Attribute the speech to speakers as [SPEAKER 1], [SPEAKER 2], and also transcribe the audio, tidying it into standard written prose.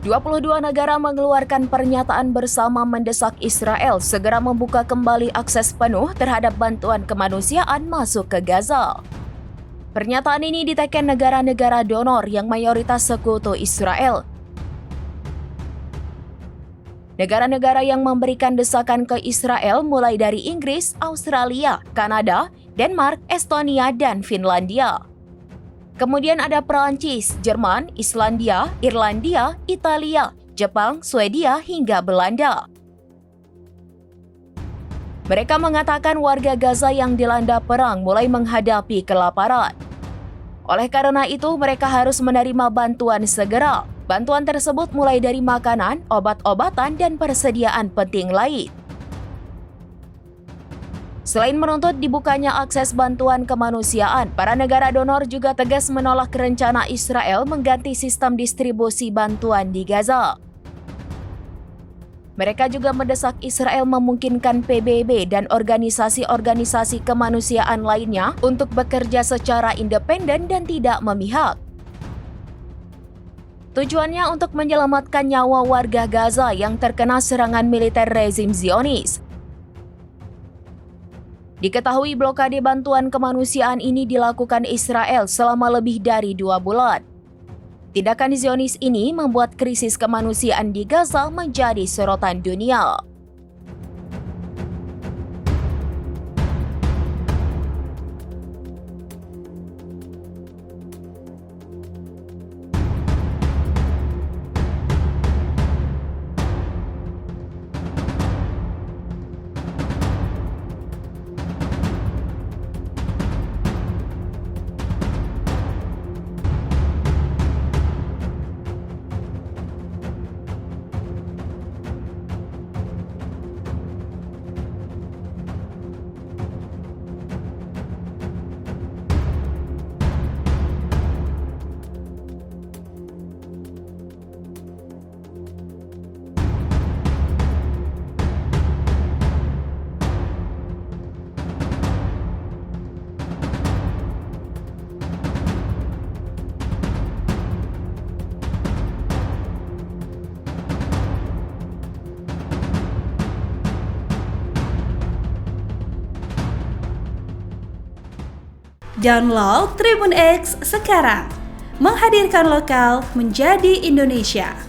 [SPEAKER 1] 22 negara mengeluarkan pernyataan bersama mendesak Israel segera membuka kembali akses penuh terhadap bantuan kemanusiaan masuk ke Gaza. Pernyataan ini diteken negara-negara donor yang mayoritas sekutu Israel. Negara-negara yang memberikan desakan ke Israel mulai dari Inggris, Australia, Kanada, Denmark, Estonia, dan Finlandia. Kemudian ada Perancis, Jerman, Islandia, Irlandia, Italia, Jepang, Swedia, hingga Belanda. Mereka mengatakan warga Gaza yang dilanda perang mulai menghadapi kelaparan. Oleh karena itu, mereka harus menerima bantuan segera. Bantuan tersebut mulai dari makanan, obat-obatan, dan persediaan penting lain. Selain menuntut dibukanya akses bantuan kemanusiaan, para negara donor juga tegas menolak rencana Israel mengganti sistem distribusi bantuan di Gaza. Mereka juga mendesak Israel memungkinkan PBB dan organisasi-organisasi kemanusiaan lainnya untuk bekerja secara independen dan tidak memihak. Tujuannya untuk menyelamatkan nyawa warga Gaza yang terkena serangan militer rezim Zionis. Diketahui blokade bantuan kemanusiaan ini dilakukan Israel selama lebih dari 2 bulan. Tindakan Zionis ini membuat krisis kemanusiaan di Gaza menjadi sorotan dunia.
[SPEAKER 2] Download Tribun X sekarang, menghadirkan lokal menjadi Indonesia.